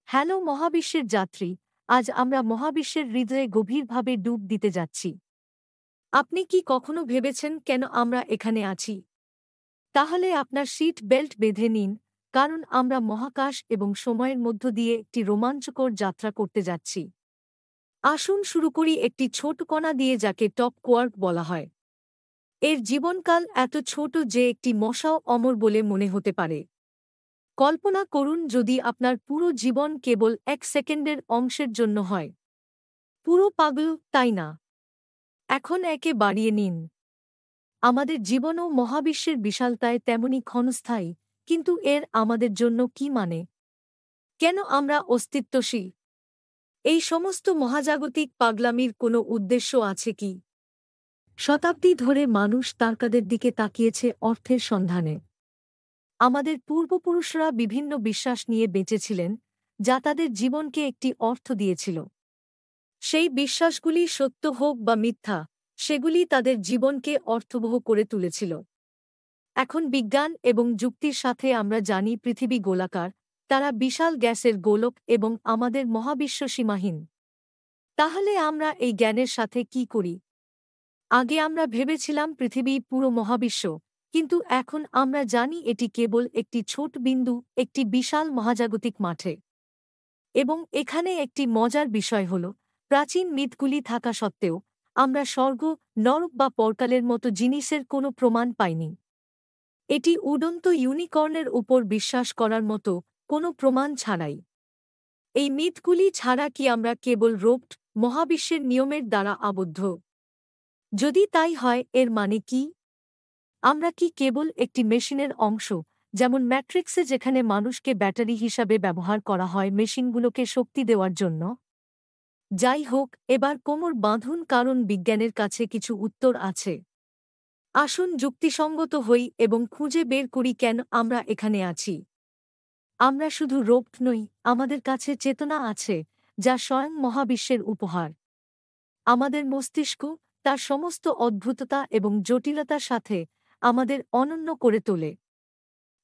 Hello মহাবিশ্বের যাত্রী, আজ আমরা মহাবিশ্বের হৃদয়ে গভীরভাবে ডুব দিতে যাচ্ছি। আপনি কি কখনো ভেবেছেন কেন আমরা এখানে আছি? তাহলে আপনার সিট বেল্ট বেঁধে নিন, কারণ আমরা মহাকাশ এবং সময়ের মধ্য দিয়ে একটি রোমাঞ্চকর যাত্রা করতে যাচ্ছি। আসুন শুরু করি একটি ছোট কণা দিয়ে, যাকে টপ কোয়ার্ক বলা হয়। এর জীবনকাল এত ছোট যে একটি মশাও অমর বলে মনে হতে পারে। কল্পনা করুন যদি আপনার পুরো জীবন কেবল 1 সেকেন্ডের অংশের জন্য হয়। পুরো পাগল, তাই না? এখন একে বাড়িয়ে নিন। আমাদের জীবনও মহাবিশ্বের বিশালতায় তেমনি ক্ষণস্থায়ী, কিন্তু এর আমাদের জন্য কি মানে? কেন আমরা অস্তিত্বশীল? এই সমস্ত মহাজাগতিক পাগলামির কোনো উদ্দেশ্য আছে কি? শতাব্দী ধরে মানুষ তারকাদের দিকে তাকিয়েছে অর্থের সন্ধানে। আমাদের পূর্বপুরুষরা বিভিন্ন বিশ্বাস নিয়ে বেঁচেছিলেন, যা তাদের জীবনকে একটি অর্থ দিয়েছিল। সেই বিশ্বাসগুলি সত্য হোক বা মিথ্যা, সেগুলি তাদের জীবনকে অর্থবহ করে তুলেছিল। এখন বিজ্ঞান এবং যুক্তির সাথে আমরা জানি পৃথিবী গোলাকার, তারা বিশাল গ্যাসের গোলক এবং আমাদের মহাবিশ্ব সীমাহীন। তাহলে আমরা এই জ্ঞানের সাথে কি করি? আগে আমরা ভেবেছিলাম পৃথিবী পুরো মহাবিশ্ব, কিন্তু এখন আমরা জানি এটি কেবল একটি ছোট বিন্দু একটি বিশাল মহাজাগতিক মাঠে। এবং এখানে একটি মজার বিষয় হল, প্রাচীন মিথগুলি থাকা সত্ত্বেও আমরা স্বর্গ, নরক বা পরকালের মতো জিনিসের কোনো প্রমাণ পাইনি। এটি উড়ন্ত ইউনিকর্নের উপর বিশ্বাস করার মতো কোনো প্রমাণ ছাড়াই। এই মিথগুলি ছাড়া কি আমরা কেবল রোবট, মহাবিশ্বের নিয়মের দ্বারা আবদ্ধ? যদি তাই হয়, এর মানে কি? আমরা কি কেবল একটি মেশিনের অংশ, যেমন ম্যাট্রিক্সে যেখানে মানুষকে ব্যাটারি হিসাবে ব্যবহার করা হয় মেশিনগুলোকে শক্তি দেওয়ার জন্য? যাই হোক, এবার কোমর বাঁধুন, কারণ বিজ্ঞানের কাছে কিছু উত্তর আছে। আসুন যুক্তিসঙ্গত হই এবং খুঁজে বের করি কেন আমরা এখানে আছি। আমরা শুধু রোবট নই, আমাদের কাছে চেতনা আছে, যা স্বয়ং মহাবিশ্বের উপহার। আমাদের মস্তিষ্ক, তার সমস্ত অদ্ভুততা এবং জটিলতার সাথে, আমাদের অনন্য করে তোলে।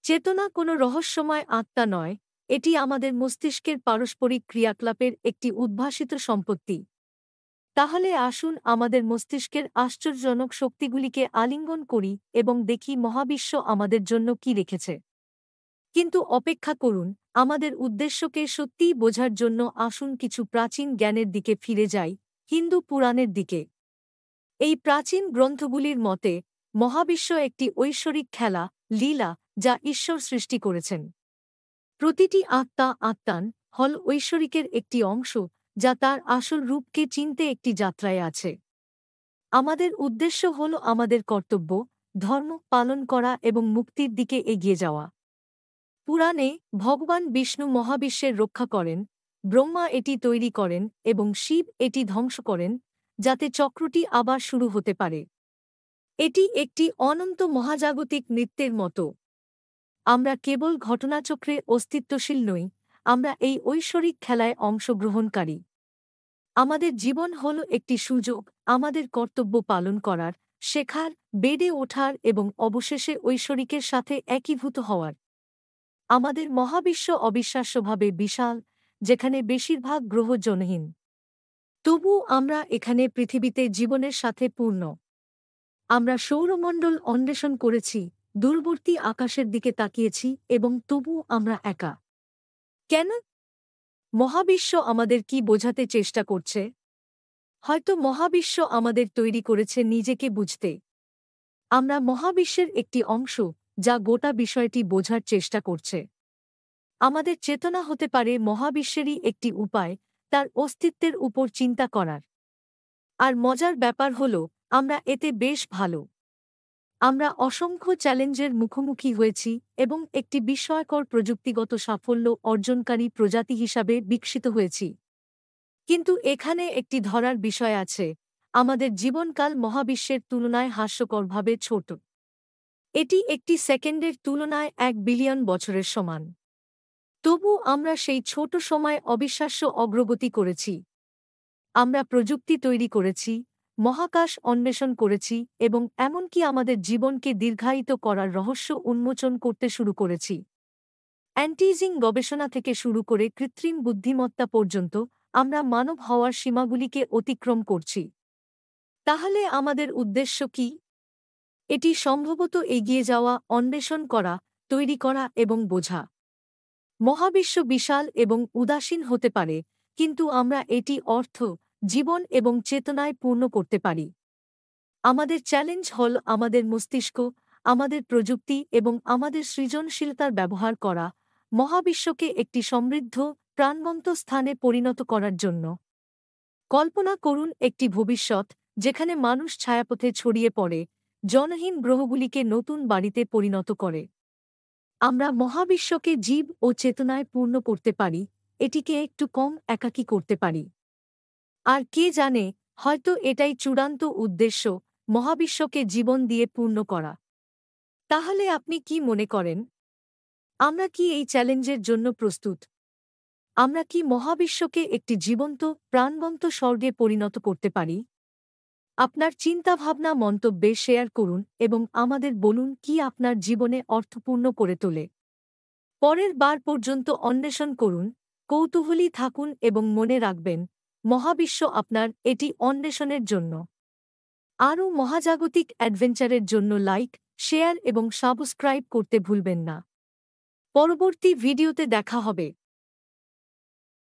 চেতনা কোনো রহস্যময় আত্মা নয়, এটি আমাদের মস্তিষ্কের পারস্পরিক ক্রিয়াকলাপের একটি উদ্ভাসিত সম্পত্তি। তাহলে আসুন আমাদের মস্তিষ্কের আশ্চর্যজনক শক্তিগুলিকে আলিঙ্গন করি এবং দেখি মহাবিশ্ব আমাদের জন্য কি রেখেছে। কিন্তু অপেক্ষা করুন, আমাদের উদ্দেশ্যকে সত্যিই বোঝার জন্য আসুন কিছু প্রাচীন জ্ঞানের দিকে ফিরে যাই, হিন্দু পুরাণের দিকে। এই প্রাচীন গ্রন্থগুলির মতে, মহাবিশ্ব একটি ঐশ্বরিক খেলা, লীলা, যা ঈশ্বর সৃষ্টি করেছেন। প্রতিটি আত্মান হল ঐশ্বরিকের একটি অংশ, যা তার আসল রূপকে চিনতে একটি যাত্রায় আছে। আমাদের উদ্দেশ্য হল আমাদের কর্তব্য, ধর্ম পালন করা এবং মুক্তির দিকে এগিয়ে যাওয়া। পুরাণে ভগবান বিষ্ণু মহাবিশ্বের রক্ষা করেন, ব্রহ্মা এটি তৈরি করেন এবং শিব এটি ধ্বংস করেন, যাতে চক্রটি আবার শুরু হতে পারে। এটি একটি অনন্ত মহাজাগতিক নৃত্যের মতো। আমরা কেবল ঘটনাচক্রে অস্তিত্বশীল নই, আমরা এই ঐশ্বরিক খেলায় অংশগ্রহণকারী। আমাদের জীবন হল একটি সুযোগ, আমাদের কর্তব্য পালন করার, শেখার, বেড়ে ওঠার এবং অবশেষে ঐশ্বরিকের সাথে একীভূত হওয়ার। আমাদের মহাবিশ্ব অবিশ্বাস্যভাবে বিশাল, যেখানে বেশিরভাগ গ্রহ জনহীন। তবু আমরা এখানে পৃথিবীতে জীবনের সাথে পূর্ণ। আমরা সৌরমণ্ডল অন্বেষণ করেছি, দূরবর্তী আকাশের দিকে তাকিয়েছি এবং তবু আমরা একা। কেন? মহাবিশ্ব আমাদের কি বোঝাতে চেষ্টা করছে? হয়তো মহাবিশ্ব আমাদের তৈরি করেছে নিজেকে বুঝতে। আমরা মহাবিশ্বের একটি অংশ, যা গোটা বিষয়টি বোঝার চেষ্টা করছে। আমাদের চেতনা হতে পারে মহাবিশ্বেরই একটি উপায়, তার অস্তিত্বের উপর চিন্তা করার। আর মজার ব্যাপার হল, আমরা এতে বেশ ভালো। আমরা অসংখ্য চ্যালেঞ্জের মুখোমুখি হয়েছি এবং একটি বিস্ময়কর প্রযুক্তিগত সাফল্য অর্জনকারী প্রজাতি হিসাবে বিকশিত হয়েছি। কিন্তু এখানে একটি ধরার বিষয় আছে, আমাদের জীবনকাল মহাবিশ্বের তুলনায় হাস্যকরভাবে ছোট। এটি একটি সেকেন্ডের তুলনায় 1 বিলিয়ন বছরের সমান। তবু আমরা সেই ছোট সময়ে অবিশ্বাস্য অগ্রগতি করেছি। আমরা প্রযুক্তি তৈরি করেছি, মহাকাশ অন্বেষণ করেছি এবং এমনকি আমাদের জীবনকে দীর্ঘায়িত করার রহস্য উন্মোচন করতে শুরু করেছি। অ্যান্টিএজিং গবেষণা থেকে শুরু করে কৃত্রিম বুদ্ধিমত্তা পর্যন্ত আমরা মানব হওয়ার সীমাগুলিকে অতিক্রম করছি। তাহলে আমাদের উদ্দেশ্য কি? এটি সম্ভবত এগিয়ে যাওয়া, অন্বেষণ করা, তৈরি করা এবং বোঝা। মহাবিশ্ব বিশাল এবং উদাসীন হতে পারে, কিন্তু আমরা এটি অর্থ, জীবন এবং চেতনায় পূর্ণ করতে পারি। আমাদের চ্যালেঞ্জ হল আমাদের মস্তিষ্ক, আমাদের প্রযুক্তি এবং আমাদের সৃজনশীলতার ব্যবহার করা মহাবিশ্বকে একটি সমৃদ্ধ, প্রাণবন্ত স্থানে পরিণত করার জন্য। কল্পনা করুন একটি ভবিষ্যৎ যেখানে মানুষ ছায়াপথে ছড়িয়ে পড়ে, জনহীন গ্রহগুলিকে নতুন বাড়িতে পরিণত করে। আমরা মহাবিশ্বকে জীব ও চেতনায় পূর্ণ করতে পারি, এটিকে একটু কম একাকী করতে পারি। আর কে জানে, হয়তো এটাই চূড়ান্ত উদ্দেশ্য, মহাবিশ্বকে জীবন দিয়ে পূর্ণ করা। তাহলে আপনি কি মনে করেন? আমরা কি এই চ্যালেঞ্জের জন্য প্রস্তুত? আমরা কি মহাবিশ্বকে একটি জীবন্ত, প্রাণবন্ত স্বর্গে পরিণত করতে পারি? আপনার চিন্তাভাবনা মন্তব্যে শেয়ার করুন এবং আমাদের বলুন কি আপনার জীবনে অর্থপূর্ণ করে তোলে। পরের বার পর্যন্ত অন্বেষণ করুন, কৌতূহলী থাকুন এবং মনে রাখবেন, মহাবিশ্ব আপনার এটি অন্বেষণের জন্য। আরও মহাজাগতিক অ্যাডভেঞ্চারের জন্য লাইক, শেয়ার এবং সাবস্ক্রাইব করতে ভুলবেন না। পরবর্তী ভিডিওতে দেখা হবে।